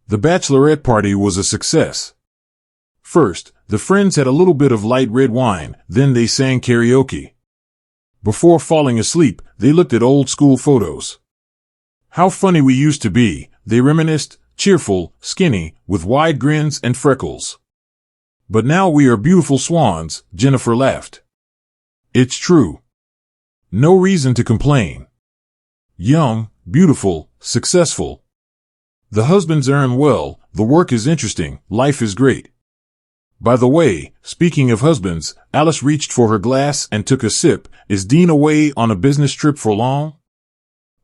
The bachelorette party was a success. First, the friends had a little bit of light red wine, then they sang karaoke. Before falling asleep, they looked at old school photos. How funny we used to be, they reminisced, cheerful, skinny, with wide grins and freckles. But now we are beautiful swans, Jennifer laughed. It's true. No reason to complain. Young, beautiful, successful. The husbands earn well, the work is interesting, life is great. By the way, speaking of husbands, Alice reached for her glass and took a sip. Is Dean away on a business trip for long?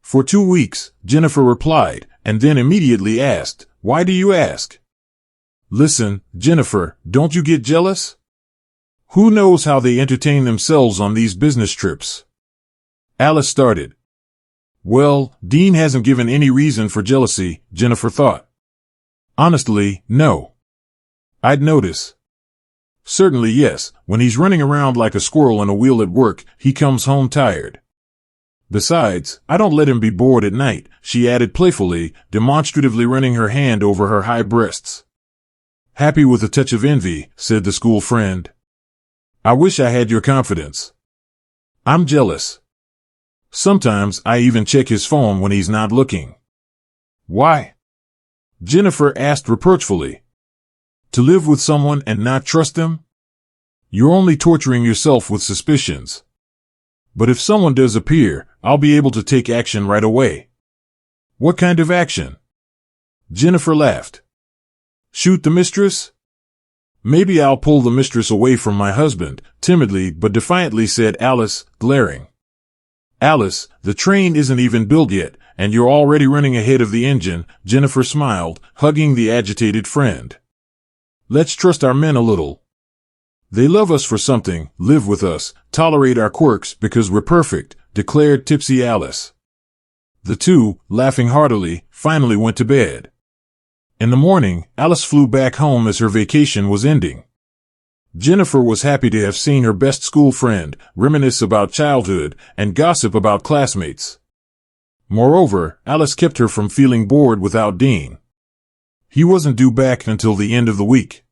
For 2 weeks, Jennifer replied, and then immediately asked, why do you ask? Listen, Jennifer, don't you get jealous? Who knows how they entertain themselves on these business trips? Alice started. Well, Dean hasn't given any reason for jealousy, Jennifer thought. Honestly, no. I'd notice. Certainly yes, when he's running around like a squirrel in a wheel at work, he comes home tired. Besides, I don't let him be bored at night, she added playfully, demonstratively running her hand over her high breasts. Happy with a touch of envy, said the school friend. I wish I had your confidence. I'm jealous. Sometimes I even check his phone when he's not looking. Why? Jennifer asked reproachfully. To live with someone and not trust them? You're only torturing yourself with suspicions. But if someone does appear, I'll be able to take action right away. What kind of action? Jennifer laughed. Shoot the mistress? Maybe I'll pull the mistress away from my husband, timidly but defiantly said Alice, glaring. Alice, the train isn't even built yet, and you're already running ahead of the engine, Jennifer smiled, hugging the agitated friend. Let's trust our men a little. They love us for something, live with us, tolerate our quirks because we're perfect, declared tipsy Alice. The two, laughing heartily, finally went to bed. In the morning, Alice flew back home as her vacation was ending. Jennifer was happy to have seen her best school friend, reminisce about childhood, and gossip about classmates. Moreover, Alice kept her from feeling bored without Dean. He wasn't due back until the end of the week.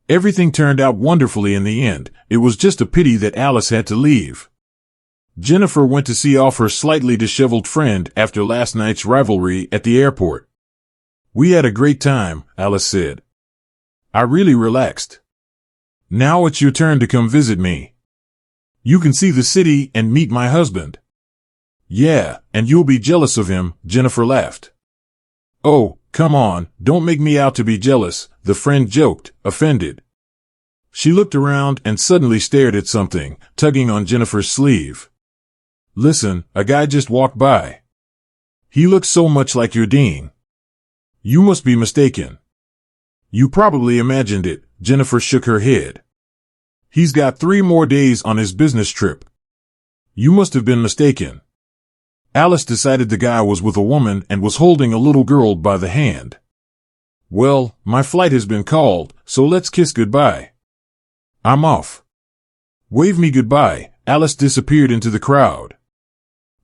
Everything turned out wonderfully in the end. It was just a pity that Alice had to leave. Jennifer went to see off her slightly disheveled friend after last night's rivalry at the airport. We had a great time, Alice said. I really relaxed. Now it's your turn to come visit me. You can see the city and meet my husband. Yeah, and you'll be jealous of him, Jennifer laughed. Oh, come on, don't make me out to be jealous, the friend joked, offended. She looked around and suddenly stared at something, tugging on Jennifer's sleeve. Listen, a guy just walked by. He looks so much like your Dean. You must be mistaken. You probably imagined it, Jennifer shook her head. He's got 3 more days on his business trip. You must have been mistaken. Alice decided the guy was with a woman and was holding a little girl by the hand. Well, my flight has been called, so let's kiss goodbye. I'm off. Wave me goodbye. Alice disappeared into the crowd.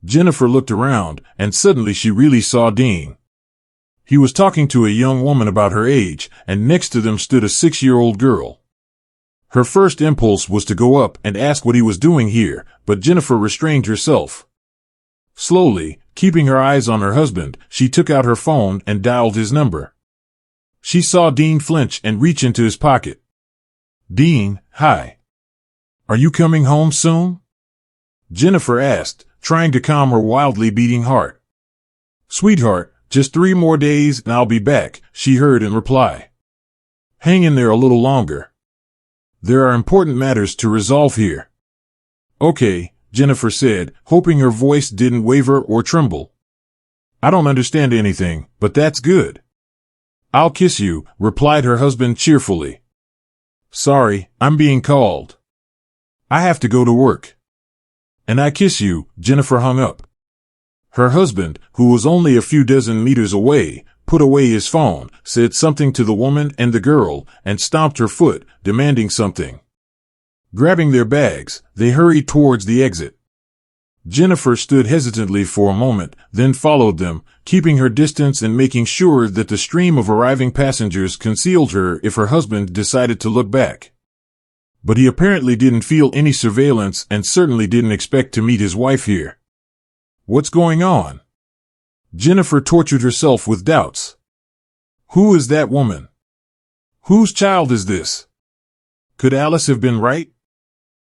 Jennifer looked around, and suddenly she really saw Dean. He was talking to a young woman about her age, and next to them stood a 6-year-old girl. Her first impulse was to go up and ask what he was doing here, but Jennifer restrained herself. Slowly, keeping her eyes on her husband, she took out her phone and dialed his number. She saw Dean flinch and reach into his pocket. Dean, hi. Are you coming home soon? Jennifer asked, trying to calm her wildly beating heart. Sweetheart, just 3 more days and I'll be back, she heard in reply. Hang in there a little longer. There are important matters to resolve here. Okay, Jennifer said, hoping her voice didn't waver or tremble. I don't understand anything, but that's good. I'll kiss you, replied her husband cheerfully. Sorry, I'm being called. I have to go to work. And I kiss you, Jennifer hung up. Her husband, who was only a few dozen meters away, put away his phone, said something to the woman and the girl, and stomped her foot, demanding something. Grabbing their bags, they hurried towards the exit. Jennifer stood hesitantly for a moment, then followed them, keeping her distance and making sure that the stream of arriving passengers concealed her if her husband decided to look back. But he apparently didn't feel any surveillance and certainly didn't expect to meet his wife here. What's going on? Jennifer tortured herself with doubts. Who is that woman? Whose child is this? Could Alice have been right?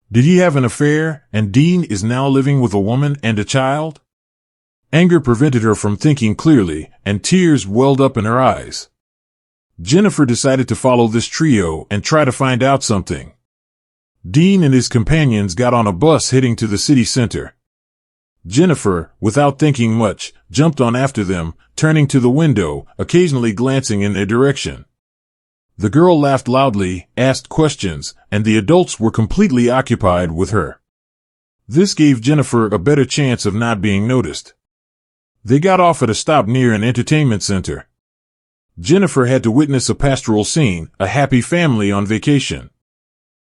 Did he have an affair, and Dean is now living with a woman and a child? Anger prevented her from thinking clearly, and tears welled up in her eyes. Jennifer decided to follow this trio and try to find out something. Dean and his companions got on a bus heading to the city center. Jennifer, without thinking much, jumped on after them, turning to the window, occasionally glancing in their direction. The girl laughed loudly, asked questions, and the adults were completely occupied with her. This gave Jennifer a better chance of not being noticed. They got off at a stop near an entertainment center. Jennifer had to witness a pastoral scene, a happy family on vacation.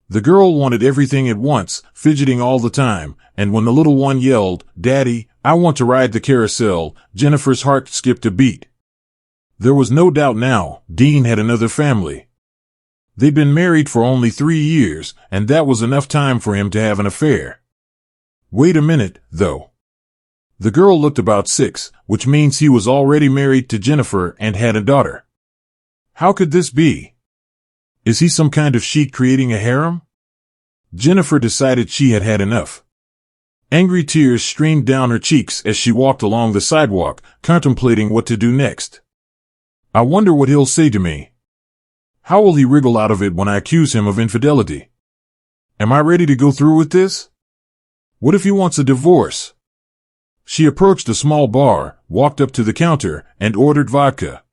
The girl wanted everything at once, fidgeting all the time, and when the little one yelled, "Daddy, I want to ride the carousel," Jennifer's heart skipped a beat. There was no doubt now, Dean had another family. They'd been married for only 3 years, and that was enough time for him to have an affair. Wait a minute, though. The girl looked about 6, which means he was already married to Jennifer and had a daughter. How could this be? Is he some kind of sheik creating a harem? Jennifer decided she had had enough. Angry tears streamed down her cheeks as she walked along the sidewalk, contemplating what to do next. I wonder what he'll say to me. How will he wriggle out of it when I accuse him of infidelity? Am I ready to go through with this? What if he wants a divorce? She approached a small bar, walked up to the counter, and ordered vodka.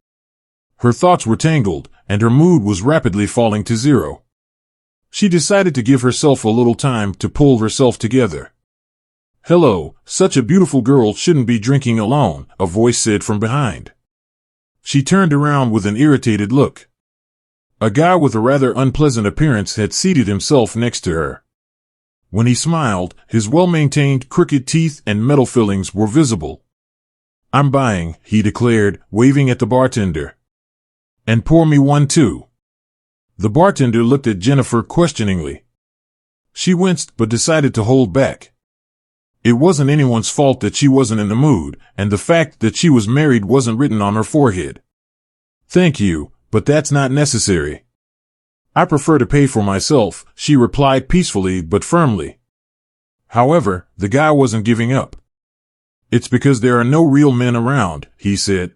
Her thoughts were tangled, and her mood was rapidly falling to zero. She decided to give herself a little time to pull herself together. Hello, such a beautiful girl shouldn't be drinking alone, a voice said from behind. She turned around with an irritated look. A guy with a rather unpleasant appearance had seated himself next to her. When he smiled, his well-maintained crooked teeth and metal fillings were visible. I'm buying, he declared, waving at the bartender. And pour me one too. The bartender looked at Jennifer questioningly. She winced but decided to hold back. It wasn't anyone's fault that she wasn't in the mood, and the fact that she was married wasn't written on her forehead. Thank you, but that's not necessary. I prefer to pay for myself, she replied peacefully but firmly. However, the guy wasn't giving up. It's because there are no real men around, he said.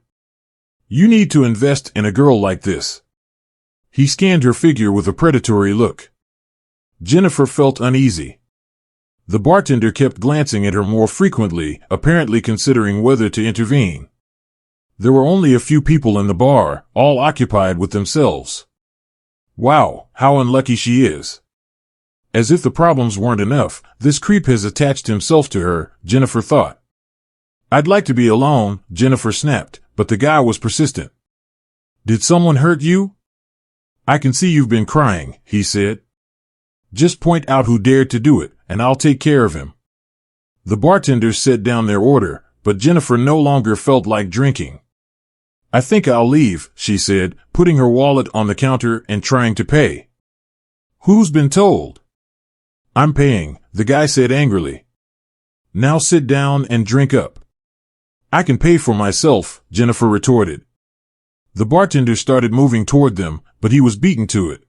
You need to invest in a girl like this. He scanned her figure with a predatory look. Jennifer felt uneasy. The bartender kept glancing at her more frequently, apparently considering whether to intervene. There were only a few people in the bar, all occupied with themselves. Wow, how unlucky she is. As if the problems weren't enough, this creep has attached himself to her, Jennifer thought. I'd like to be alone, Jennifer snapped, but the guy was persistent. Did someone hurt you? I can see you've been crying, he said. Just point out who dared to do it, and I'll take care of him. The bartenders set down their order, but Jennifer no longer felt like drinking. I think I'll leave, she said, putting her wallet on the counter and trying to pay. Who's been told? I'm paying, the guy said angrily. Now sit down and drink up. I can pay for myself, Jennifer retorted. The bartender started moving toward them, but he was beaten to it.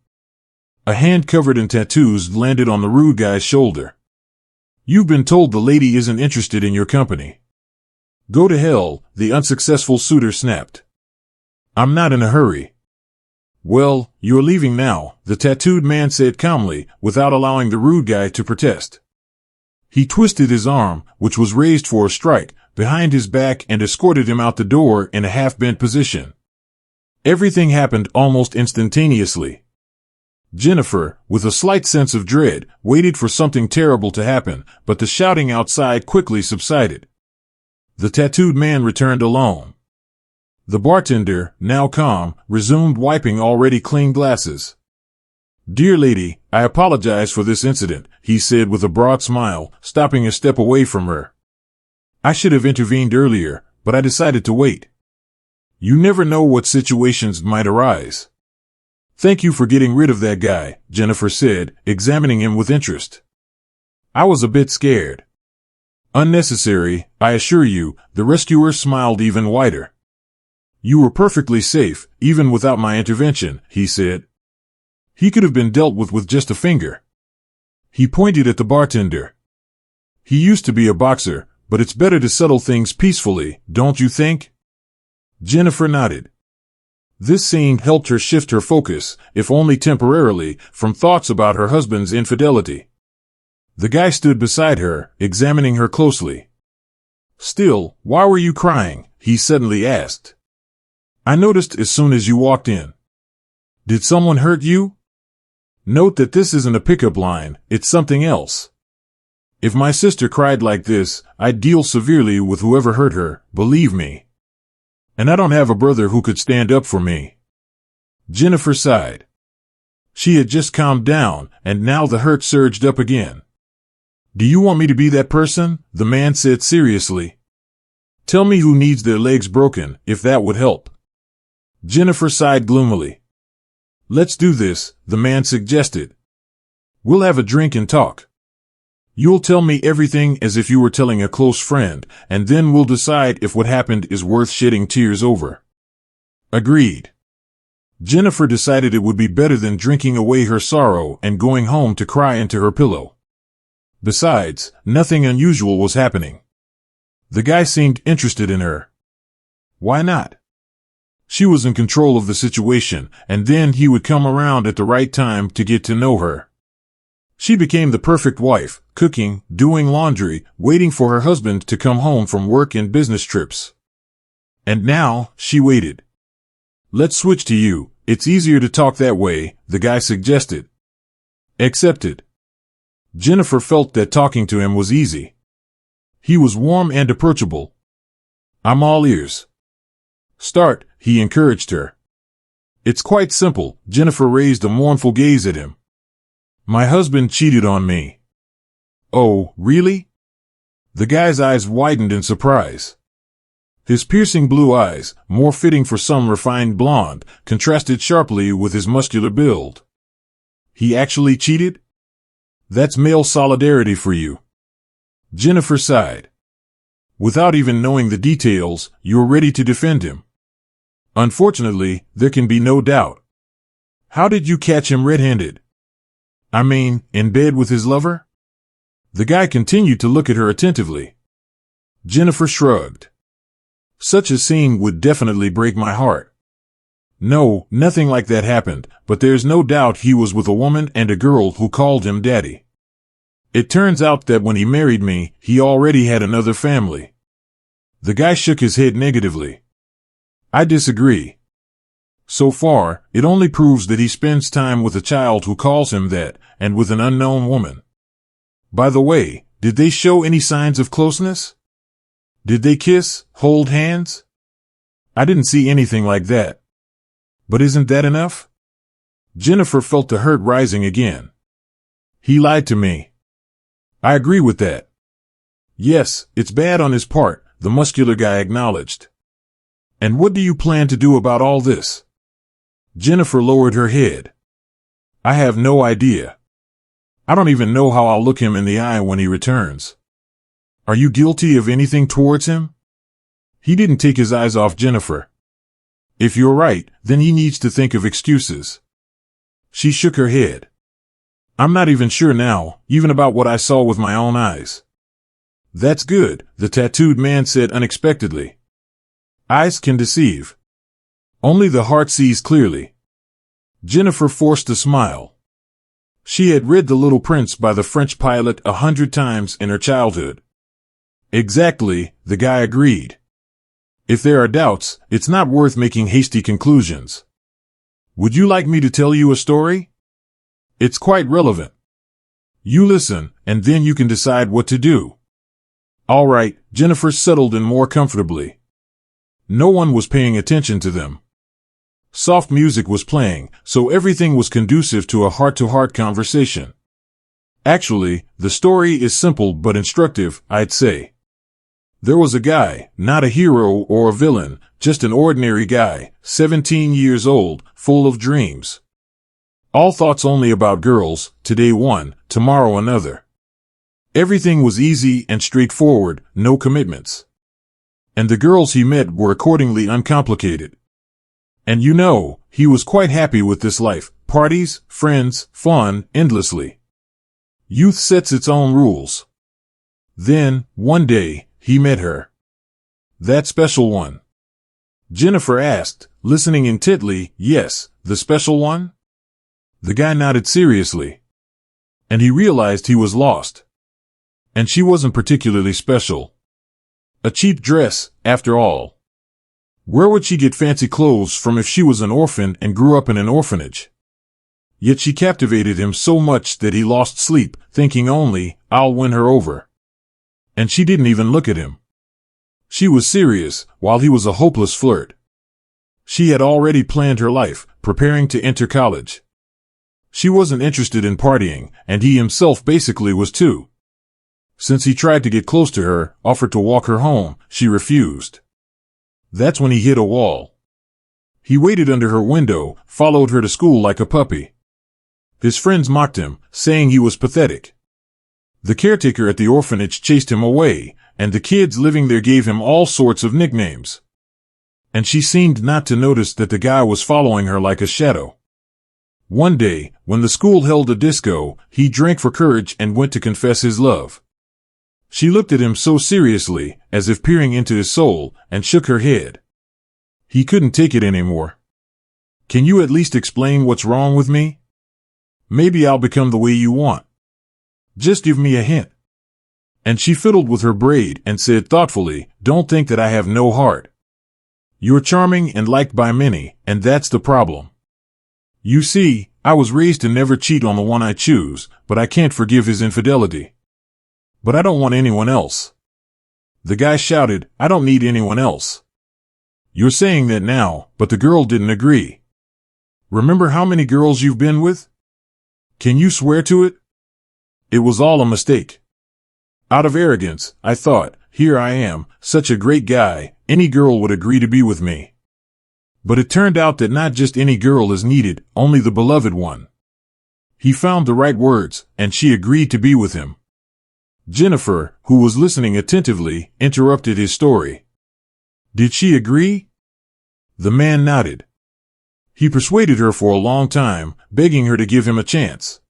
A hand covered in tattoos landed on the rude guy's shoulder. You've been told the lady isn't interested in your company. Go to hell, the unsuccessful suitor snapped. I'm not in a hurry. Well, you're leaving now, the tattooed man said calmly, without allowing the rude guy to protest. He twisted his arm, which was raised for a strike, behind his back and escorted him out the door in a half-bent position. Everything happened almost instantaneously. Jennifer, with a slight sense of dread, waited for something terrible to happen, but the shouting outside quickly subsided. The tattooed man returned alone. The bartender, now calm, resumed wiping already clean glasses. Dear lady, I apologize for this incident, he said with a broad smile, stopping a step away from her. I should have intervened earlier, but I decided to wait. You never know what situations might arise. Thank you for getting rid of that guy, Jennifer said, examining him with interest. I was a bit scared. Unnecessary, I assure you, the rescuer smiled even wider. You were perfectly safe, even without my intervention, he said. He could have been dealt with just a finger. He pointed at the bartender. He used to be a boxer, but it's better to settle things peacefully, don't you think? Jennifer nodded. This scene helped her shift her focus, if only temporarily, from thoughts about her husband's infidelity. The guy stood beside her, examining her closely. Still, why were you crying? He suddenly asked. I noticed as soon as you walked in. Did someone hurt you? Note that this isn't a pickup line, it's something else. If my sister cried like this, I'd deal severely with whoever hurt her, believe me. And I don't have a brother who could stand up for me. Jennifer sighed. She had just calmed down, and now the hurt surged up again. Do you want me to be that person? The man said seriously. Tell me who needs their legs broken, if that would help. Jennifer sighed gloomily. Let's do this, the man suggested. We'll have a drink and talk. You'll tell me everything as if you were telling a close friend, and then we'll decide if what happened is worth shedding tears over. Agreed. Jennifer decided it would be better than drinking away her sorrow and going home to cry into her pillow. Besides, nothing unusual was happening. The guy seemed interested in her. Why not? She was in control of the situation, and then he would come around at the right time to get to know her. She became the perfect wife, cooking, doing laundry, waiting for her husband to come home from work and business trips. And now, she waited. Let's switch to you, it's easier to talk that way, the guy suggested. Accepted. Jennifer felt that talking to him was easy. He was warm and approachable. I'm all ears. Start, he encouraged her. It's quite simple, Jennifer raised a mournful gaze at him. My husband cheated on me. Oh, really? The guy's eyes widened in surprise. His piercing blue eyes, more fitting for some refined blonde, contrasted sharply with his muscular build. He actually cheated? That's male solidarity for you. Jennifer sighed. Without even knowing the details, you're ready to defend him. Unfortunately, there can be no doubt. How did you catch him red-handed? I mean, in bed with his lover? The guy continued to look at her attentively. Jennifer shrugged. Such a scene would definitely break my heart. No, nothing like that happened, but there's no doubt he was with a woman and a girl who called him daddy. It turns out that when he married me, he already had another family. The guy shook his head negatively. I disagree. So far, it only proves that he spends time with a child who calls him that, and with an unknown woman. By the way, did they show any signs of closeness? Did they kiss, hold hands? I didn't see anything like that. But isn't that enough? Jennifer felt the hurt rising again. He lied to me. I agree with that. Yes, it's bad on his part, the muscular guy acknowledged. And what do you plan to do about all this? Jennifer lowered her head. I have no idea. I don't even know how I'll look him in the eye when he returns. Are you guilty of anything towards him? He didn't take his eyes off Jennifer. If you're right, then he needs to think of excuses. She shook her head. I'm not even sure now, even about what I saw with my own eyes. That's good, the tattooed man said unexpectedly. Eyes can deceive. Only the heart sees clearly. Jennifer forced a smile. She had read The Little Prince by the French pilot 100 times in her childhood. Exactly, the guy agreed. If there are doubts, it's not worth making hasty conclusions. Would you like me to tell you a story? It's quite relevant. You listen, and then you can decide what to do. All right, Jennifer settled in more comfortably. No one was paying attention to them. Soft music was playing, so everything was conducive to a heart-to-heart conversation. Actually, the story is simple but instructive, I'd say. There was a guy, not a hero or a villain, just an ordinary guy, 17 years old, full of dreams. All thoughts only about girls, today one, tomorrow another. Everything was easy and straightforward, no commitments. And the girls he met were accordingly uncomplicated. And he was quite happy with this life, parties, friends, fun, endlessly. Youth sets its own rules. Then, one day, he met her. That special one. Jennifer asked, listening intently, yes, the special one? The guy nodded seriously. And he realized he was lost. And she wasn't particularly special. A cheap dress, after all. Where would she get fancy clothes from if she was an orphan and grew up in an orphanage? Yet she captivated him so much that he lost sleep, thinking only, I'll win her over. And she didn't even look at him. She was serious, while he was a hopeless flirt. She had already planned her life, preparing to enter college. She wasn't interested in partying, and he himself basically was too. Since he tried to get close to her, offered to walk her home, she refused. That's when he hit a wall. He waited under her window, followed her to school like a puppy. His friends mocked him, saying he was pathetic. The caretaker at the orphanage chased him away, and the kids living there gave him all sorts of nicknames. And she seemed not to notice that the guy was following her like a shadow. One day, when the school held a disco, he drank for courage and went to confess his love. She looked at him so seriously, as if peering into his soul, and shook her head. He couldn't take it anymore. Can you at least explain what's wrong with me? Maybe I'll become the way you want. Just give me a hint. And she fiddled with her braid and said thoughtfully, don't think that I have no heart. You're charming and liked by many, and that's the problem. You see, I was raised to never cheat on the one I choose, but I can't forgive his infidelity. But I don't want anyone else. The guy shouted, I don't need anyone else. You're saying that now, but the girl didn't agree. Remember how many girls you've been with? Can you swear to it? It was all a mistake. Out of arrogance, I thought, here I am, such a great guy, any girl would agree to be with me. But it turned out that not just any girl is needed, only the beloved one. He found the right words, and she agreed to be with him. Jennifer, who was listening attentively, interrupted his story. Did she agree? The man nodded. He persuaded her for a long time, begging her to give him a chance.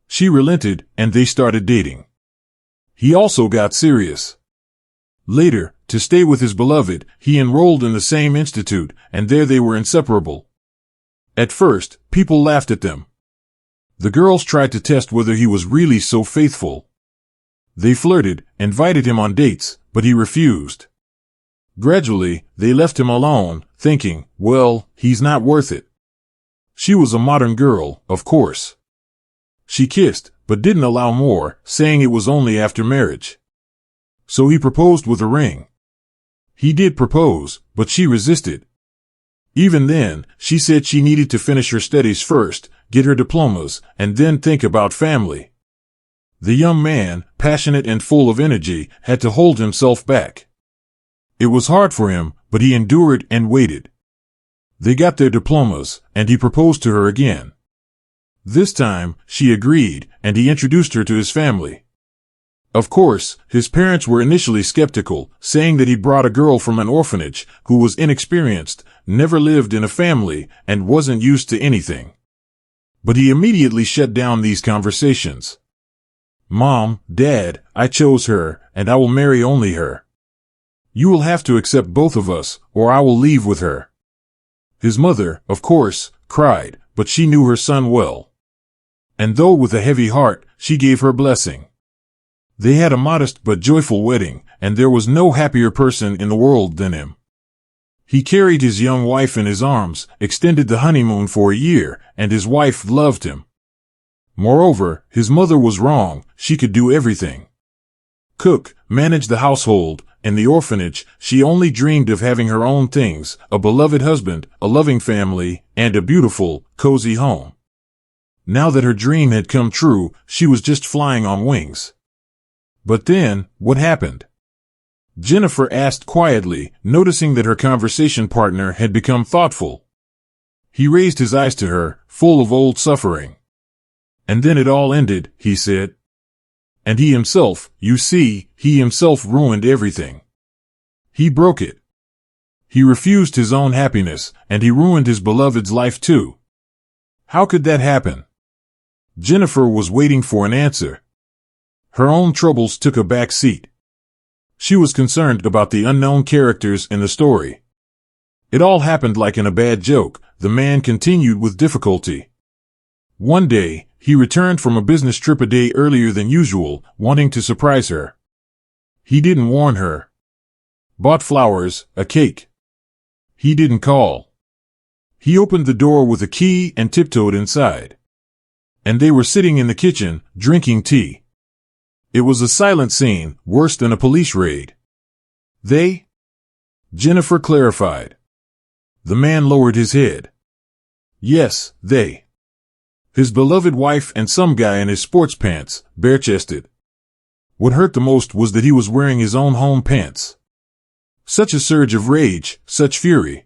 She relented, and they started dating. He also got serious. Later, to stay with his beloved, he enrolled in the same institute, and there they were inseparable. At first, people laughed at them. The girls tried to test whether he was really so faithful. They flirted, invited him on dates, but he refused. Gradually, they left him alone, thinking, well, he's not worth it. She was a modern girl, of course. She kissed, but didn't allow more, saying it was only after marriage. So he proposed with a ring. He did propose, but she resisted. Even then, she said she needed to finish her studies first, get her diplomas, and then think about family. The young man, passionate and full of energy, had to hold himself back. It was hard for him, but he endured and waited. They got their diplomas, and he proposed to her again. This time, she agreed, and he introduced her to his family. Of course, his parents were initially skeptical, saying that he brought a girl from an orphanage, who was inexperienced, never lived in a family, and wasn't used to anything. But he immediately shut down these conversations. Mom, Dad, I chose her, and I will marry only her. You will have to accept both of us, or I will leave with her. His mother, of course, cried, but she knew her son well. And though with a heavy heart, she gave her blessing. They had a modest but joyful wedding, and there was no happier person in the world than him. He carried his young wife in his arms, extended the honeymoon for a year, and his wife loved him. Moreover, his mother was wrong, she could do everything. Cook, manage the household. In the orphanage, she only dreamed of having her own things, a beloved husband, a loving family, and a beautiful, cozy home. Now that her dream had come true, she was just flying on wings. But then, what happened? Jennifer asked quietly, noticing that her conversation partner had become thoughtful. He raised his eyes to her, full of old suffering. And then it all ended, he said. And he himself, you see, he himself ruined everything. He broke it. He refused his own happiness, and he ruined his beloved's life too. How could that happen? Jennifer was waiting for an answer. Her own troubles took a back seat. She was concerned about the unknown characters in the story. It all happened like in a bad joke, the man continued with difficulty. One day, he returned from a business trip a day earlier than usual, wanting to surprise her. He didn't warn her. Bought flowers, a cake. He didn't call. He opened the door with a key and tiptoed inside. And they were sitting in the kitchen, drinking tea. It was a silent scene, worse than a police raid. They? Jennifer clarified. The man lowered his head. Yes, they. His beloved wife and some guy in his sports pants, bare-chested. What hurt the most was that he was wearing his own home pants. Such a surge of rage, such fury.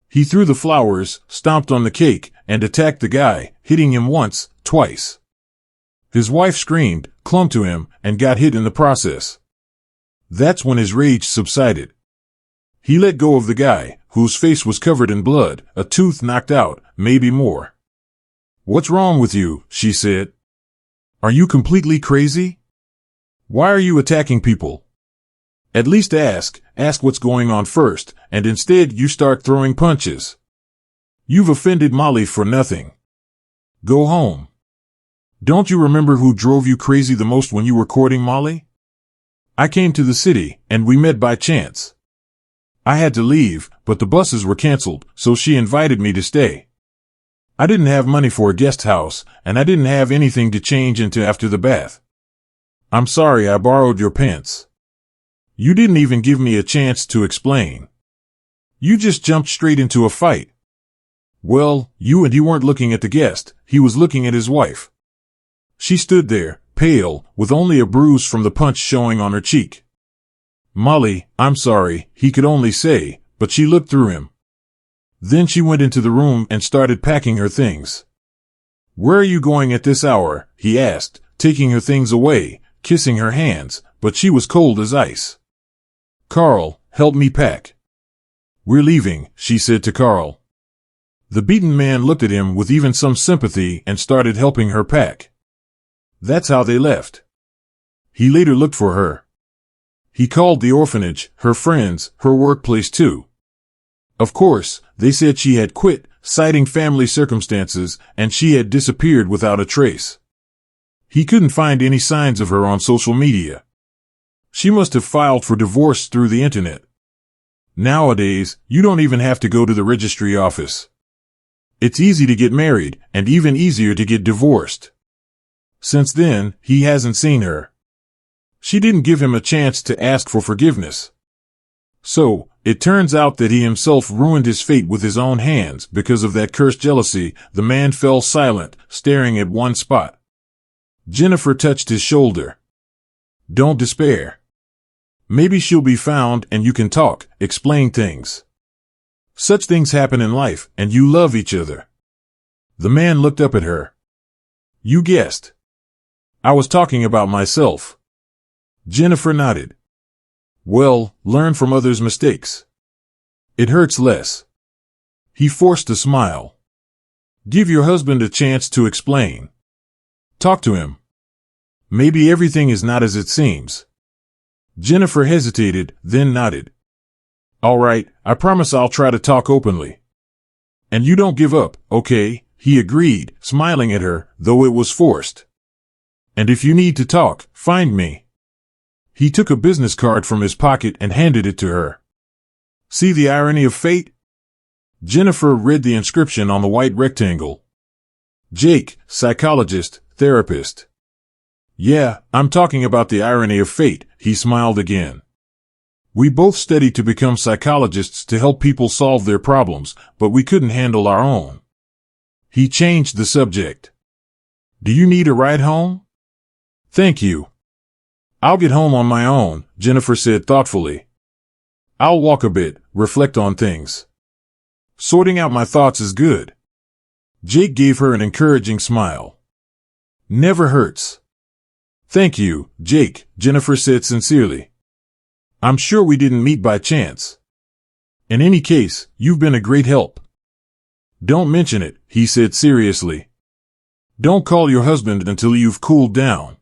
He threw the flowers, stomped on the cake, and attacked the guy, hitting him once, twice. His wife screamed, clung to him, and got hit in the process. That's when his rage subsided. He let go of the guy, whose face was covered in blood, a tooth knocked out, maybe more. What's wrong with you? She said. Are you completely crazy? Why are you attacking people? At least ask what's going on first, and instead you start throwing punches. You've offended Molly for nothing. Go home. Don't you remember who drove you crazy the most when you were courting Molly? I came to the city, and we met by chance. I had to leave, but the buses were canceled, so she invited me to stay. I didn't have money for a guest house, and I didn't have anything to change into after the bath. I'm sorry I borrowed your pants. You didn't even give me a chance to explain. You just jumped straight into a fight. Well, you and he weren't looking at the guest, he was looking at his wife. She stood there, pale, with only a bruise from the punch showing on her cheek. Molly, I'm sorry, he could only say, but she looked through him. Then she went into the room and started packing her things. Where are you going at this hour? He asked, taking her things away, kissing her hands, but she was cold as ice. Carl, help me pack. We're leaving, she said to Carl. The beaten man looked at him with even some sympathy and started helping her pack. That's how they left. He later looked for her. He called the orphanage, her friends, her workplace too. Of course, they said she had quit, citing family circumstances, and she had disappeared without a trace. He couldn't find any signs of her on social media. She must have filed for divorce through the internet. Nowadays, you don't even have to go to the registry office. It's easy to get married, and even easier to get divorced. Since then, he hasn't seen her. She didn't give him a chance to ask for forgiveness. So, it turns out that he himself ruined his fate with his own hands because of that cursed jealousy. The man fell silent, staring at one spot. Jennifer touched his shoulder. Don't despair. Maybe she'll be found and you can talk, explain things. Such things happen in life, and you love each other. The man looked up at her. You guessed. I was talking about myself. Jennifer nodded. Well, learn from others' mistakes. It hurts less. He forced a smile. Give your husband a chance to explain. Talk to him. Maybe everything is not as it seems. Jennifer hesitated, then nodded. All right, I promise I'll try to talk openly. And you don't give up, okay? He agreed, smiling at her, though it was forced. And if you need to talk, find me. He took a business card from his pocket and handed it to her. See the irony of fate? Jennifer read the inscription on the white rectangle. Jake, psychologist, therapist. Yeah, I'm talking about the irony of fate, he smiled again. We both studied to become psychologists to help people solve their problems, but we couldn't handle our own. He changed the subject. Do you need a ride home? Thank you. I'll get home on my own, Jennifer said thoughtfully. I'll walk a bit, reflect on things. Sorting out my thoughts is good. Jake gave her an encouraging smile. Never hurts. Thank you, Jake, Jennifer said sincerely. I'm sure we didn't meet by chance. In any case, you've been a great help. Don't mention it, he said seriously. Don't call your husband until you've cooled down.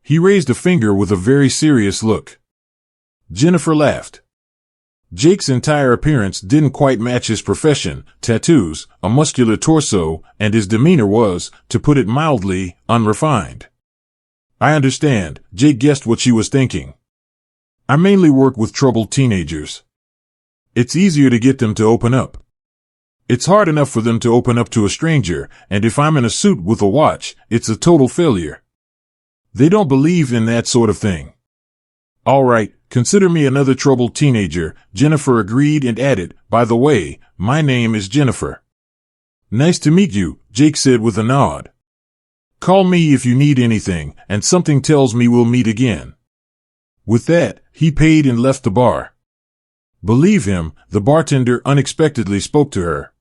He raised a finger with a very serious look. Jennifer laughed. Jake's entire appearance didn't quite match his profession, tattoos, a muscular torso, and his demeanor was, to put it mildly, unrefined. I understand, Jake guessed what she was thinking. I mainly work with troubled teenagers. It's easier to get them to open up. It's hard enough for them to open up to a stranger, and if I'm in a suit with a watch, it's a total failure. They don't believe in that sort of thing. All right, consider me another troubled teenager, Jennifer agreed and added, by the way, my name is Jennifer. Nice to meet you, Jake said with a nod. Call me if you need anything, and something tells me we'll meet again. With that, he paid and left the bar. Believe him, the bartender unexpectedly spoke to her.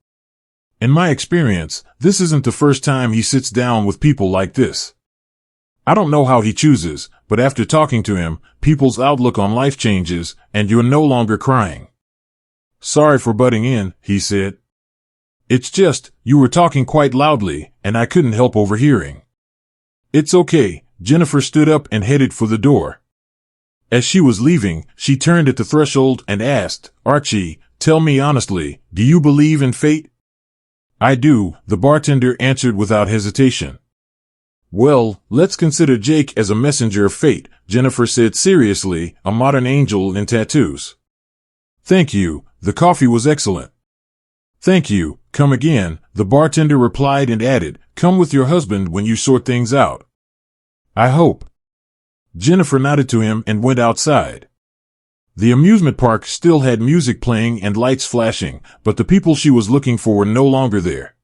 In my experience, this isn't the first time he sits down with people like this. I don't know how he chooses, but after talking to him, people's outlook on life changes, and you're no longer crying. Sorry for butting in, he said. It's just, you were talking quite loudly, and I couldn't help overhearing. It's okay, Jennifer stood up and headed for the door. As she was leaving, she turned at the threshold and asked, Archie, tell me honestly, do you believe in fate? I do, the bartender answered without hesitation. Well, let's consider Jake as a messenger of fate, Jennifer said seriously, a modern angel in tattoos. Thank you, the coffee was excellent. Thank you, come again, the bartender replied and added, come with your husband when you sort things out. I hope. Jennifer nodded to him and went outside. The amusement park still had music playing and lights flashing, but the people she was looking for were no longer there.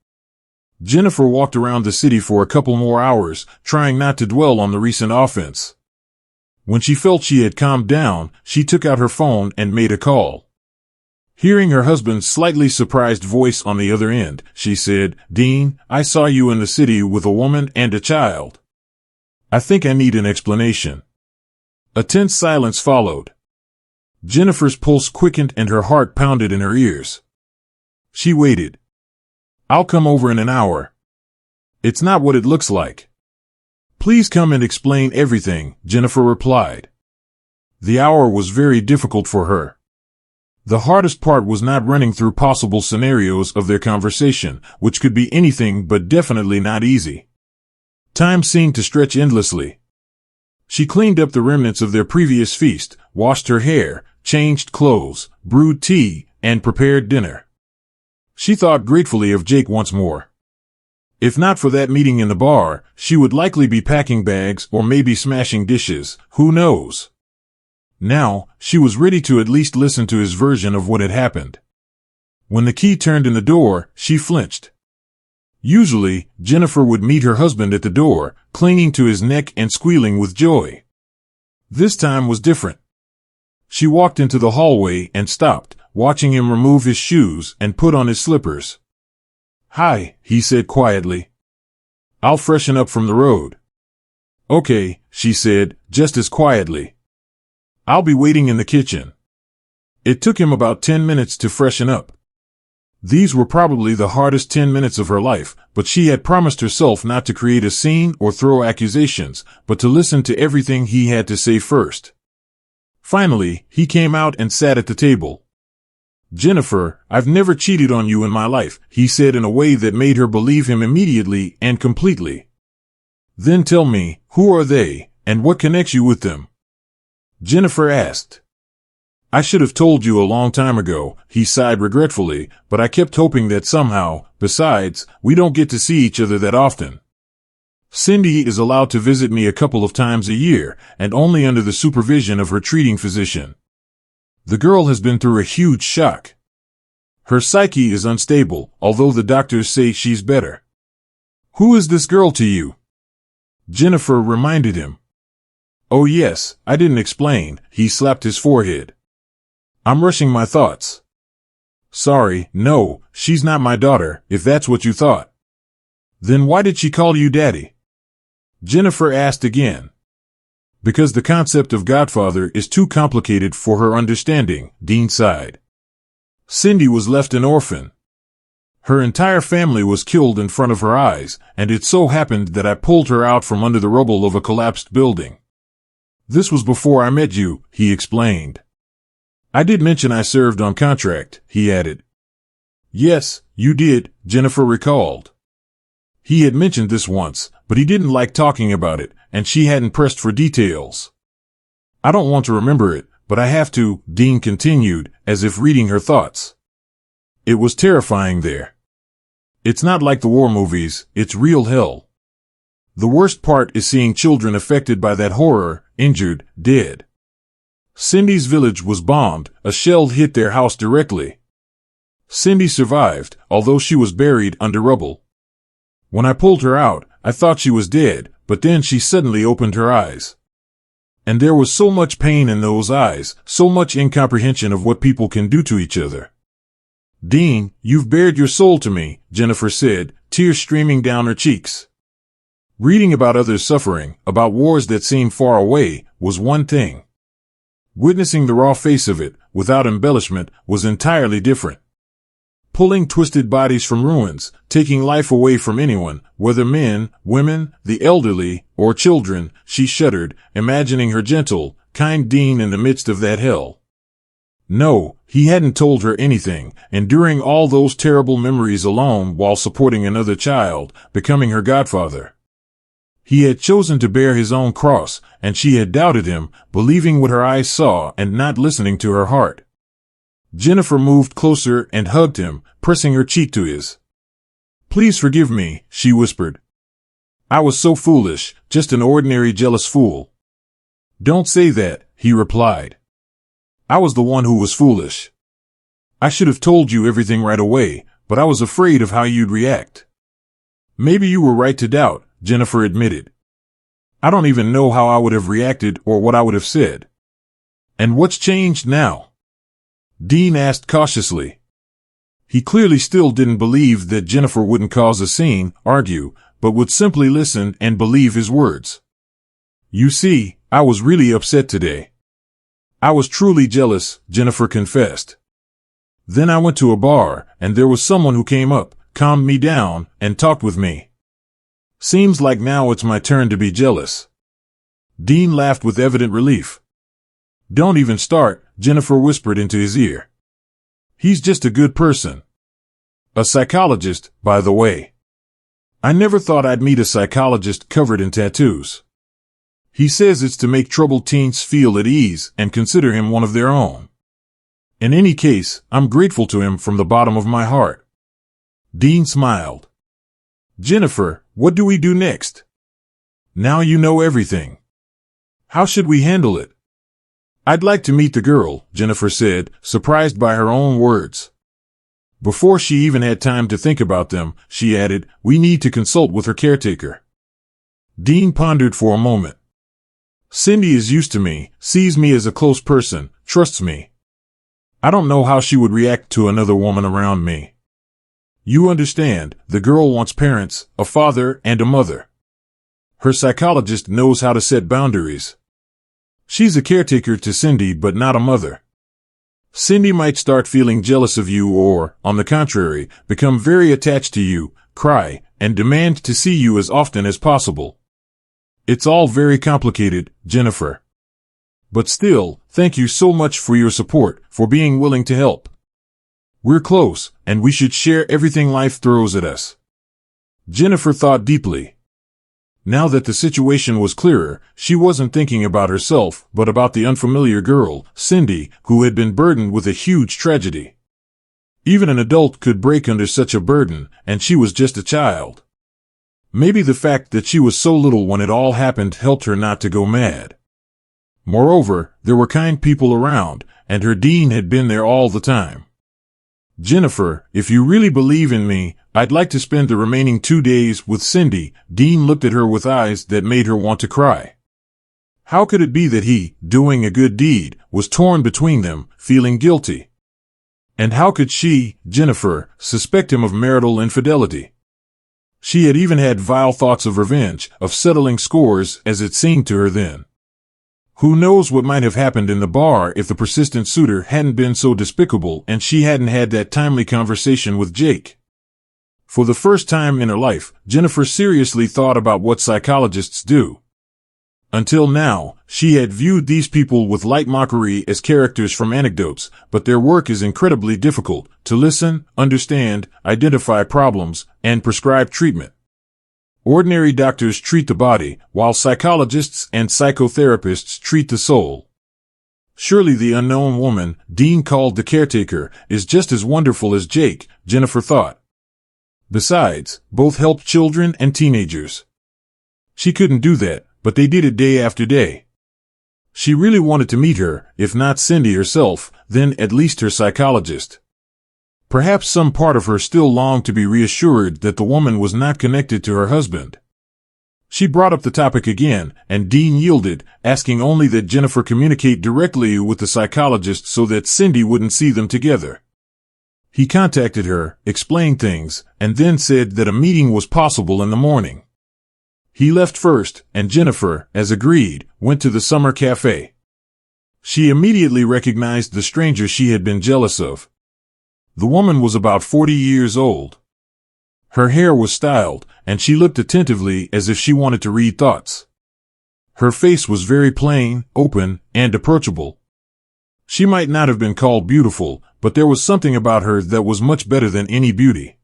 Jennifer walked around the city for a couple more hours, trying not to dwell on the recent offense. When she felt she had calmed down, she took out her phone and made a call. Hearing her husband's slightly surprised voice on the other end, she said, Dean, I saw you in the city with a woman and a child. I think I need an explanation. A tense silence followed. Jennifer's pulse quickened and her heart pounded in her ears. She waited. I'll come over in an hour. It's not what it looks like. Please come and explain everything, Jennifer replied. The hour was very difficult for her. The hardest part was not running through possible scenarios of their conversation, which could be anything but definitely not easy. Time seemed to stretch endlessly. She cleaned up the remnants of their previous feast, washed her hair, changed clothes, brewed tea, and prepared dinner. She thought gratefully of Jake once more. If not for that meeting in the bar, she would likely be packing bags or maybe smashing dishes, who knows? Now, she was ready to at least listen to his version of what had happened. When the key turned in the door, she flinched. Usually, Jennifer would meet her husband at the door, clinging to his neck and squealing with joy. This time was different. She walked into the hallway and stopped, watching him remove his shoes and put on his slippers. Hi, he said quietly. I'll freshen up from the road. Okay, she said, just as quietly. I'll be waiting in the kitchen. It took him about 10 minutes to freshen up. These were probably the hardest 10 minutes of her life, but she had promised herself not to create a scene or throw accusations, but to listen to everything he had to say first. Finally, he came out and sat at the table. Jennifer, I've never cheated on you in my life, he said in a way that made her believe him immediately and completely. Then tell me, who are they, and what connects you with them? Jennifer asked. I should have told you a long time ago, he sighed regretfully, but I kept hoping that somehow, besides, we don't get to see each other that often. Cindy is allowed to visit me a couple of times a year, and only under the supervision of her treating physician. The girl has been through a huge shock. Her psyche is unstable, although the doctors say she's better. Who is this girl to you? Jennifer reminded him. Oh yes, I didn't explain. He slapped his forehead. I'm rushing my thoughts. Sorry, no, she's not my daughter, if that's what you thought. Then why did she call you daddy? Jennifer asked again. Because the concept of godfather is too complicated for her understanding, Dean sighed. Cindy was left an orphan. Her entire family was killed in front of her eyes, and it so happened that I pulled her out from under the rubble of a collapsed building. This was before I met you, he explained. I did mention I served on contract, he added. Yes, you did, Jennifer recalled. He had mentioned this once, but he didn't like talking about it, and she hadn't pressed for details. I don't want to remember it, but I have to, Dean continued, as if reading her thoughts. It was terrifying there. It's not like the war movies, it's real hell. The worst part is seeing children affected by that horror, injured, dead. Cindy's village was bombed, a shell hit their house directly. Cindy survived, although she was buried under rubble. When I pulled her out, I thought she was dead, but then she suddenly opened her eyes. And there was so much pain in those eyes, so much incomprehension of what people can do to each other. Dean, you've bared your soul to me, Jennifer said, tears streaming down her cheeks. Reading about others' suffering, about wars that seem far away, was one thing. Witnessing the raw face of it, without embellishment, was entirely different. Pulling twisted bodies from ruins, taking life away from anyone, whether men, women, the elderly, or children, she shuddered, imagining her gentle, kind Dean in the midst of that hell. No, he hadn't told her anything, enduring all those terrible memories alone while supporting another child, becoming her godfather. He had chosen to bear his own cross, and she had doubted him, believing what her eyes saw and not listening to her heart. Jennifer moved closer and hugged him, pressing her cheek to his. Please forgive me, she whispered. I was so foolish, just an ordinary jealous fool. Don't say that, he replied. I was the one who was foolish. I should have told you everything right away, but I was afraid of how you'd react. Maybe you were right to doubt, Jennifer admitted. I don't even know how I would have reacted or what I would have said. And what's changed now? Dean asked cautiously. He clearly still didn't believe that Jennifer wouldn't cause a scene, argue, but would simply listen and believe his words. You see, I was really upset today. I was truly jealous, Jennifer confessed. Then I went to a bar, and there was someone who came up, calmed me down, and talked with me. Seems like now it's my turn to be jealous. Dean laughed with evident relief. Don't even start, Jennifer whispered into his ear. He's just a good person. A psychologist, by the way. I never thought I'd meet a psychologist covered in tattoos. He says it's to make troubled teens feel at ease and consider him one of their own. In any case, I'm grateful to him from the bottom of my heart. Dean smiled. Jennifer, what do we do next? Now you know everything. How should we handle it? I'd like to meet the girl, Jennifer said, surprised by her own words. Before she even had time to think about them, she added, we need to consult with her caretaker. Dean pondered for a moment. Cindy is used to me, sees me as a close person, trusts me. I don't know how she would react to another woman around me. You understand, the girl wants parents, a father and a mother. Her psychologist knows how to set boundaries. She's a caretaker to Cindy but not a mother. Cindy might start feeling jealous of you or, on the contrary, become very attached to you, cry, and demand to see you as often as possible. It's all very complicated, Jennifer. But still, thank you so much for your support, for being willing to help. We're close, and we should share everything life throws at us. Jennifer thought deeply. Now that the situation was clearer, she wasn't thinking about herself, but about the unfamiliar girl, Cindy, who had been burdened with a huge tragedy. Even an adult could break under such a burden, and she was just a child. Maybe the fact that she was so little when it all happened helped her not to go mad. Moreover, there were kind people around, and her Dean had been there all the time. Jennifer, if you really believe in me, I'd like to spend the remaining 2 days with Cindy. Dean looked at her with eyes that made her want to cry. How could it be that he, doing a good deed, was torn between them, feeling guilty? And how could she, Jennifer, suspect him of marital infidelity? She had even had vile thoughts of revenge, of settling scores, as it seemed to her then. Who knows what might have happened in the bar if the persistent suitor hadn't been so despicable and she hadn't had that timely conversation with Jake. For the first time in her life, Jennifer seriously thought about what psychologists do. Until now, she had viewed these people with light mockery as characters from anecdotes, but their work is incredibly difficult: to listen, understand, identify problems, and prescribe treatment. Ordinary doctors treat the body, while psychologists and psychotherapists treat the soul. Surely the unknown woman, Dean called the caretaker, is just as wonderful as Jake, Jennifer thought. Besides, both helped children and teenagers. She couldn't do that, but they did it day after day. She really wanted to meet her, if not Cindy herself, then at least her psychologist. Perhaps some part of her still longed to be reassured that the woman was not connected to her husband. She brought up the topic again, and Dean yielded, asking only that Jennifer communicate directly with the psychologist so that Cindy wouldn't see them together. He contacted her, explained things, and then said that a meeting was possible in the morning. He left first, and Jennifer, as agreed, went to the summer cafe. She immediately recognized the stranger she had been jealous of. The woman was about 40 years old. Her hair was styled, and she looked attentively as if she wanted to read thoughts. Her face was very plain, open, and approachable. She might not have been called beautiful, but there was something about her that was much better than any beauty.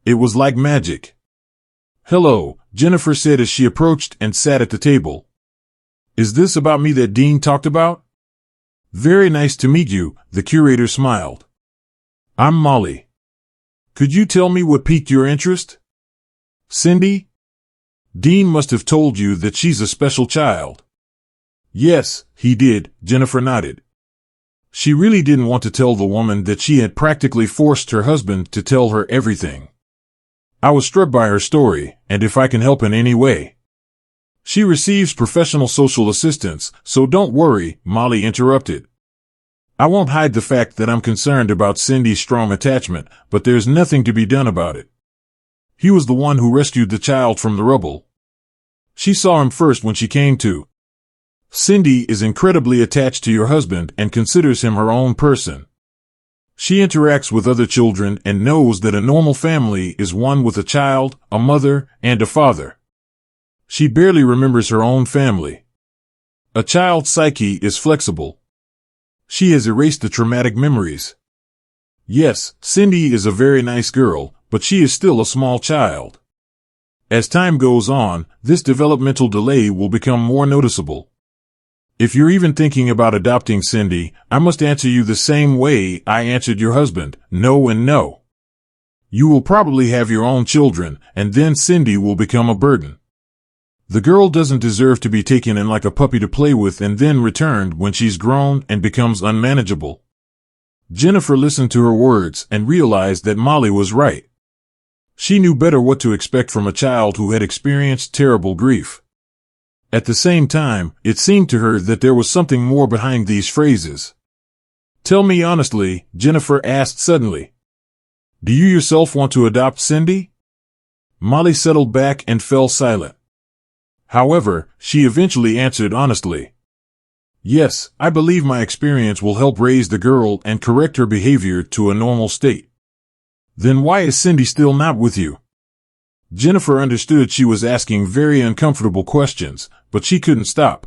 It was like magic. "Hello," Jennifer said as she approached and sat at the table. "Is this about me that Dean talked about?" "Very nice to meet you," the curator smiled. "I'm Molly. Could you tell me what piqued your interest?" "Cindy? Dean must have told you that she's a special child." "Yes, he did," Jennifer nodded. She really didn't want to tell the woman that she had practically forced her husband to tell her everything. "I was struck by her story, and if I can help in any way." "She receives professional social assistance, so don't worry," Molly interrupted. "I won't hide the fact that I'm concerned about Cindy's strong attachment, but there's nothing to be done about it. He was the one who rescued the child from the rubble. She saw him first when she came to. Cindy is incredibly attached to your husband and considers him her own person. She interacts with other children and knows that a normal family is one with a child, a mother, and a father. She barely remembers her own family. A child's psyche is flexible. She has erased the traumatic memories. Yes, Cindy is a very nice girl, but she is still a small child. As time goes on, this developmental delay will become more noticeable. If you're even thinking about adopting Cindy, I must answer you the same way I answered your husband, no and no. You will probably have your own children, and then Cindy will become a burden. The girl doesn't deserve to be taken in like a puppy to play with and then returned when she's grown and becomes unmanageable." Jennifer listened to her words and realized that Molly was right. She knew better what to expect from a child who had experienced terrible grief. At the same time, it seemed to her that there was something more behind these phrases. "Tell me honestly," Jennifer asked suddenly. "Do you yourself want to adopt Cindy?" Molly settled back and fell silent. However, she eventually answered honestly. "Yes, I believe my experience will help raise the girl and correct her behavior to a normal state." "Then why is Cindy still not with you?" Jennifer understood she was asking very uncomfortable questions, but she couldn't stop.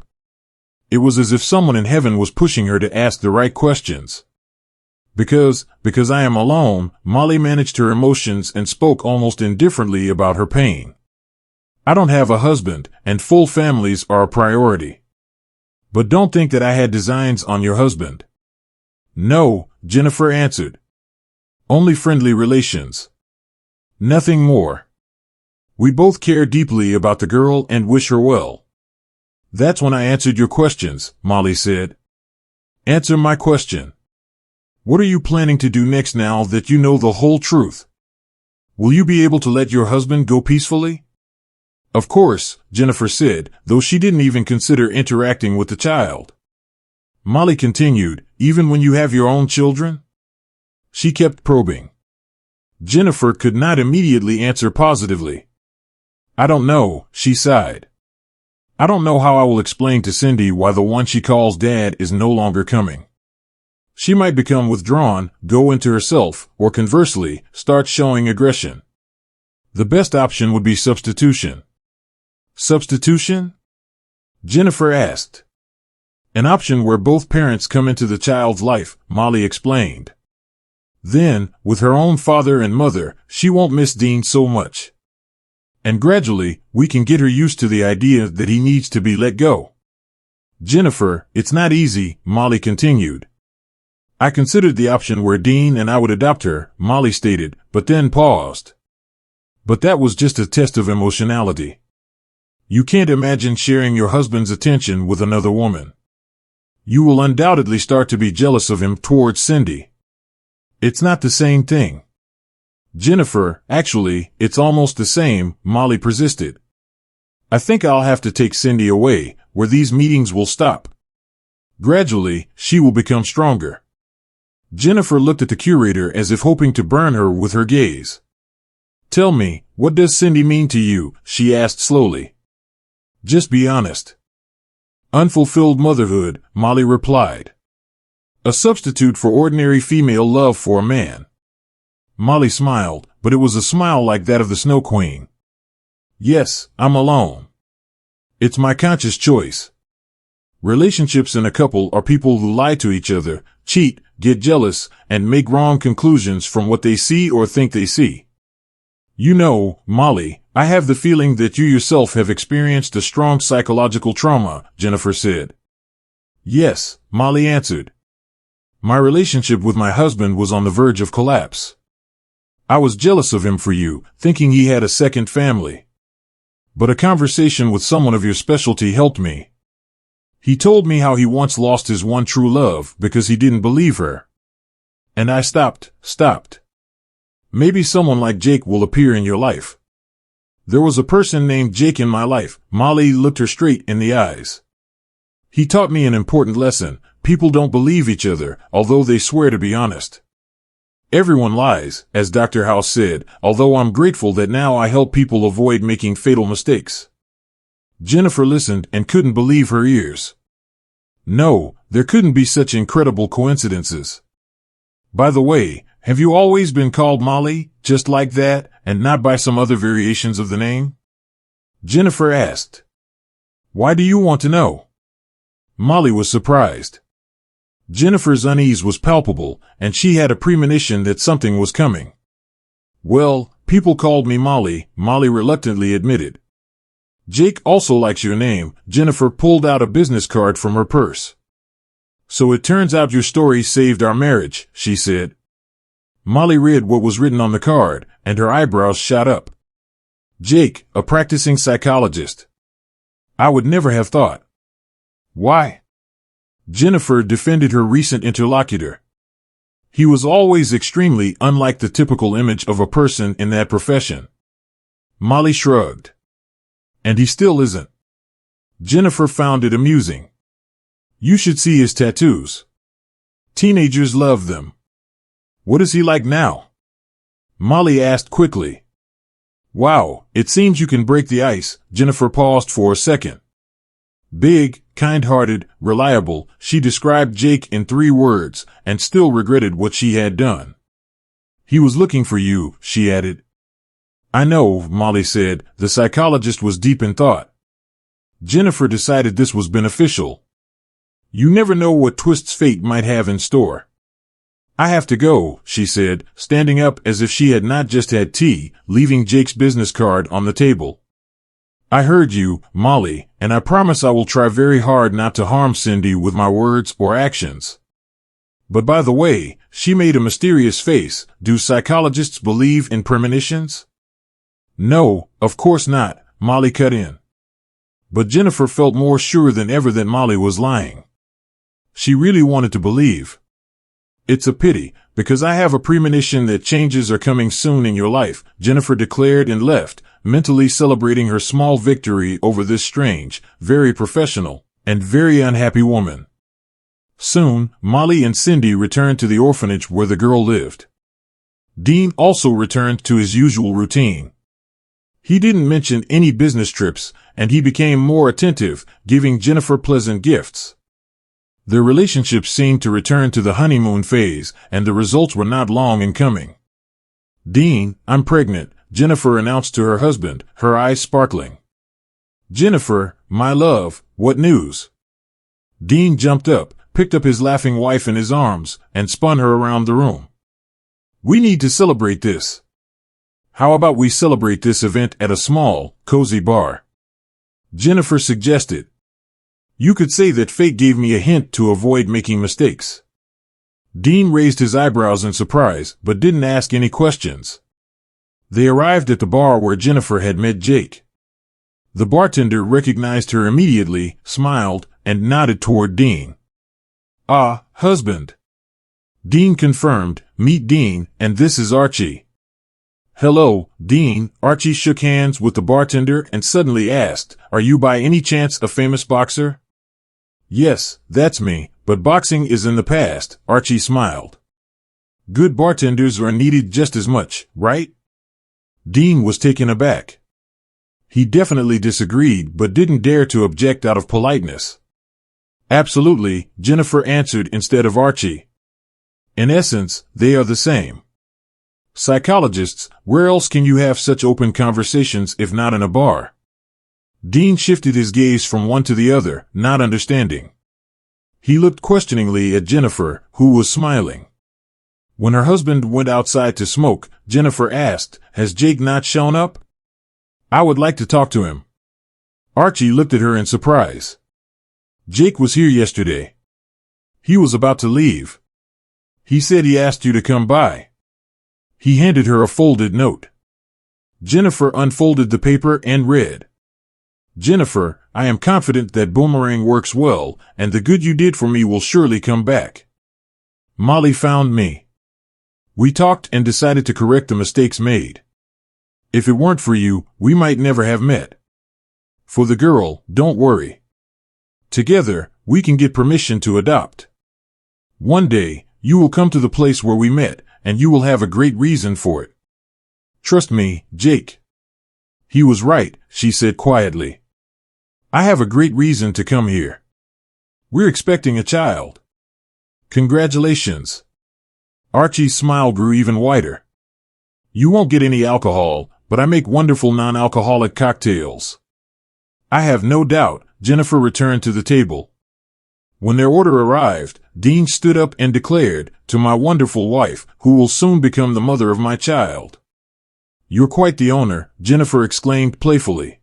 It was as if someone in heaven was pushing her to ask the right questions. Because I am alone," Molly managed her emotions and spoke almost indifferently about her pain. "I don't have a husband, and full families are a priority. But don't think that I had designs on your husband." "No," Jennifer answered. "Only friendly relations. Nothing more. We both care deeply about the girl and wish her well." "That's when I answered your questions," Molly said. "Answer my question. What are you planning to do next now that you know the whole truth? Will you be able to let your husband go peacefully?" Of course, Jennifer said, though she didn't even consider interacting with the child. Molly continued, even when you have your own children? She kept probing. Jennifer could not immediately answer positively. I don't know, she sighed. I don't know how I will explain to Cindy why the one she calls Dad is no longer coming. She might become withdrawn, go into herself, or conversely, start showing aggression. The best option would be substitution. Substitution? Jennifer asked. An option where both parents come into the child's life, Molly explained. Then, with her own father and mother, she won't miss Dean so much. And gradually, we can get her used to the idea that he needs to be let go. Jennifer, it's not easy, Molly continued. I considered the option where Dean and I would adopt her, Molly stated, but then paused. But that was just a test of emotionality. You can't imagine sharing your husband's attention with another woman. You will undoubtedly start to be jealous of him towards Cindy. It's not the same thing. Jennifer, actually, it's almost the same, Molly persisted. I think I'll have to take Cindy away, where these meetings will stop. Gradually, she will become stronger. Jennifer looked at the curator as if hoping to burn her with her gaze. Tell me, what does Cindy mean to you? She asked slowly. Just be honest. Unfulfilled motherhood, Molly replied. A substitute for ordinary female love for a man. Molly smiled, but it was a smile like that of the Snow Queen. Yes, I'm alone. It's my conscious choice. Relationships in a couple are people who lie to each other, cheat, get jealous, and make wrong conclusions from what they see or think they see. You know, Molly, I have the feeling that you yourself have experienced a strong psychological trauma, Jennifer said. Yes, Molly answered. My relationship with my husband was on the verge of collapse. I was jealous of him for you, thinking he had a second family. But a conversation with someone of your specialty helped me. He told me how he once lost his one true love because he didn't believe her. And I stopped. Maybe someone like Jake will appear in your life. There was a person named Jake in my life. Molly looked her straight in the eyes. He taught me an important lesson. People don't believe each other, although they swear to be honest. Everyone lies, as Dr. House said, although I'm grateful that now I help people avoid making fatal mistakes. Jennifer listened and couldn't believe her ears. No, there couldn't be such incredible coincidences. By the way, have you always been called Molly, just like that, and not by some other variations of the name? Jennifer asked. Why do you want to know? Molly was surprised. Jennifer's unease was palpable, and she had a premonition that something was coming. Well, people called me Molly, Molly reluctantly admitted. Jake also likes your name. Jennifer pulled out a business card from her purse. So it turns out your story saved our marriage, she said. Molly read what was written on the card, and her eyebrows shot up. Jake, a practicing psychologist. I would never have thought. Why? Jennifer defended her recent interlocutor. He was always extremely unlike the typical image of a person in that profession. Molly shrugged. And he still isn't. Jennifer found it amusing. You should see his tattoos. Teenagers love them. What is he like now? Molly asked quickly. Wow, it seems you can break the ice. Jennifer paused for a second. Big, kind-hearted, reliable, she described Jake in 3 words, and still regretted what she had done. He was looking for you, she added. I know, Molly said. The psychologist was deep in thought. Jennifer decided this was beneficial. You never know what twists fate might have in store. I have to go, she said, standing up as if she had not just had tea, leaving Jake's business card on the table. I heard you, Molly, and I promise I will try very hard not to harm Cindy with my words or actions. But by the way, she made a mysterious face. Do psychologists believe in premonitions? No, of course not, Molly cut in. But Jennifer felt more sure than ever that Molly was lying. She really wanted to believe. It's a pity, because I have a premonition that changes are coming soon in your life, Jennifer declared and left, mentally celebrating her small victory over this strange, very professional, and very unhappy woman. Soon, Molly and Cindy returned to the orphanage where the girl lived. Dean also returned to his usual routine. He didn't mention any business trips, and he became more attentive, giving Jennifer pleasant gifts. Their relationship seemed to return to the honeymoon phase, and the results were not long in coming. "Dean, I'm pregnant," Jennifer announced to her husband, her eyes sparkling. "Jennifer, my love, what news?" Dean jumped up, picked up his laughing wife in his arms, and spun her around the room. "We need to celebrate this. How about we celebrate this event at a small, cozy bar?" Jennifer suggested. "You could say that fate gave me a hint to avoid making mistakes." Dean raised his eyebrows in surprise, but didn't ask any questions. They arrived at the bar where Jennifer had met Jake. The bartender recognized her immediately, smiled, and nodded toward Dean. "Ah, husband." Dean confirmed, "Meet Dean, and this is Archie." "Hello, Dean." Archie shook hands with the bartender and suddenly asked, "Are you by any chance a famous boxer?" "Yes, that's me, but boxing is in the past," Archie smiled. "Good bartenders are needed just as much, right?" Dean was taken aback. He definitely disagreed but didn't dare to object out of politeness. "Absolutely," Jennifer answered instead of Archie. "In essence, they are the same. Psychologists, where else can you have such open conversations if not in a bar?" Dean shifted his gaze from one to the other, not understanding. He looked questioningly at Jennifer, who was smiling. When her husband went outside to smoke, Jennifer asked, "Has Jake not shown up?" "I would like to talk to him." Archie looked at her in surprise. "Jake was here yesterday. He was about to leave. He said he asked you to come by." He handed her a folded note. Jennifer unfolded the paper and read, "Jennifer, I am confident that boomerang works well, and the good you did for me will surely come back. Molly found me. We talked and decided to correct the mistakes made. If it weren't for you, we might never have met. For the girl, don't worry. Together, we can get permission to adopt. One day, you will come to the place where we met, and you will have a great reason for it. Trust me, Jake." "He was right," she said quietly. "I have a great reason to come here. We're expecting a child." "Congratulations." Archie's smile grew even wider. "You won't get any alcohol, but I make wonderful non-alcoholic cocktails." "I have no doubt," Jennifer returned to the table. When their order arrived, Dean stood up and declared, "To my wonderful wife, who will soon become the mother of my child." "You're quite the owner," Jennifer exclaimed playfully.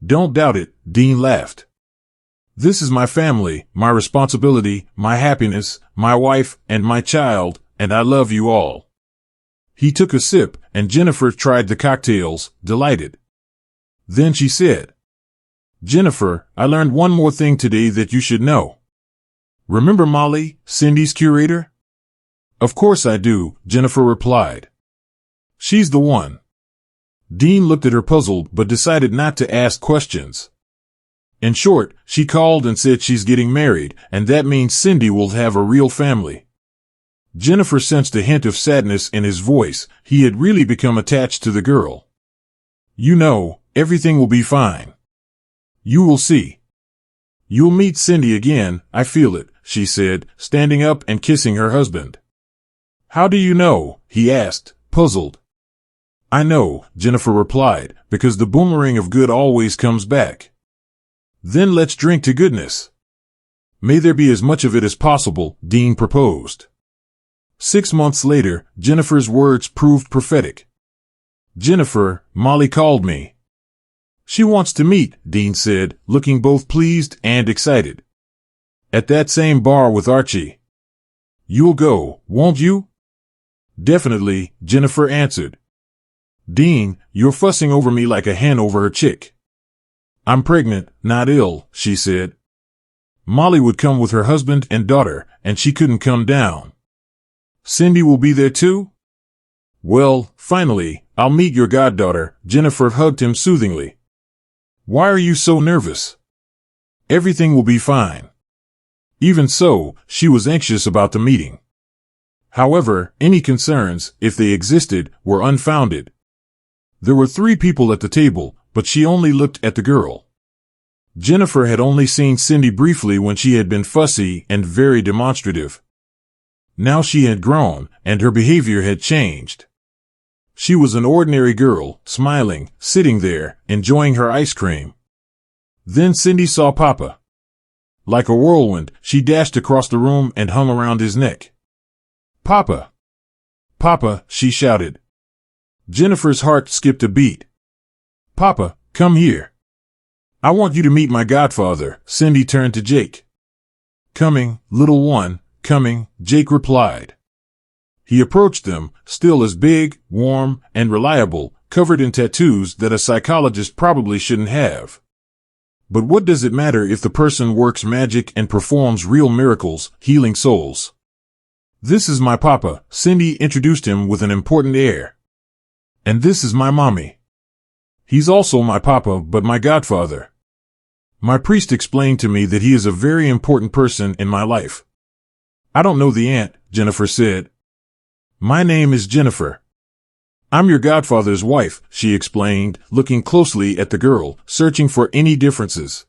"Don't doubt it," Dean laughed. "This is my family, my responsibility, my happiness, my wife, and my child, and I love you all." He took a sip, and Jennifer tried the cocktails, delighted. Then she said, "Jennifer, I learned one more thing today that you should know. Remember Molly, Cindy's curator?" "Of course I do," Jennifer replied. "She's the one." Dean looked at her puzzled but decided not to ask questions. "In short, she called and said she's getting married, and that means Cindy will have a real family." Jennifer sensed a hint of sadness in his voice. He had really become attached to the girl. "You know, everything will be fine. You will see. You'll meet Cindy again, I feel it," she said, standing up and kissing her husband. "How do you know?" he asked, puzzled. "I know," Jennifer replied, "because the boomerang of good always comes back." "Then let's drink to goodness." "May there be as much of it as possible," Dean proposed. 6 months later, Jennifer's words proved prophetic. "Jennifer, Molly called me. She wants to meet," Dean said, looking both pleased and excited. "At that same bar with Archie. You'll go, won't you?" "Definitely," Jennifer answered. "Dean, you're fussing over me like a hen over her chick." "I'm pregnant, not ill," she said. "Molly would come with her husband and daughter, and she couldn't come down." Cindy will be there too? Well, finally, I'll meet your goddaughter. Jennifer hugged him soothingly. Why are you so nervous? Everything will be fine. Even so, she was anxious about the meeting. However, any concerns, if they existed, were unfounded. There were 3 people at the table, but she only looked at the girl. Jennifer had only seen Cindy briefly when she had been fussy and very demonstrative. Now she had grown, and her behavior had changed. She was an ordinary girl, smiling, sitting there, enjoying her ice cream. Then Cindy saw Papa. Like a whirlwind, she dashed across the room and hung around his neck. Papa! Papa, she shouted. Jennifer's heart skipped a beat. Papa, come here. I want you to meet my godfather. Cindy turned to Jake. Coming, little one, coming, Jake replied. He approached them, still as big, warm, and reliable, covered in tattoos that a psychologist probably shouldn't have. But what does it matter if the person works magic and performs real miracles, healing souls? This is my papa, Cindy introduced him with an important air. And this is my mommy. He's also my papa, but my godfather. My priest explained to me that he is a very important person in my life. I don't know the aunt, Jennifer said. My name is Jennifer. I'm your godfather's wife, she explained, looking closely at the girl, searching for any differences.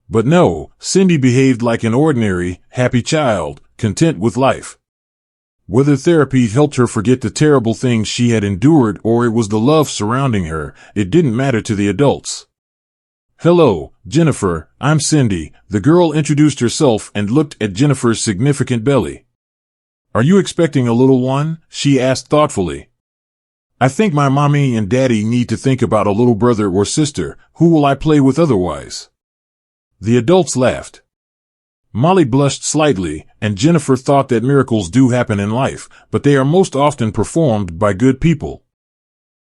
But no, Cindy behaved like an ordinary, happy child, content with life. Whether therapy helped her forget the terrible things she had endured or it was the love surrounding her, it didn't matter to the adults. Hello, Jennifer, I'm Cindy. The girl introduced herself and looked at Jennifer's significant belly. Are you expecting a little one? She asked thoughtfully. I think my mommy and daddy need to think about a little brother or sister. Who will I play with otherwise? The adults laughed. Molly blushed slightly, and Jennifer thought that miracles do happen in life, but they are most often performed by good people.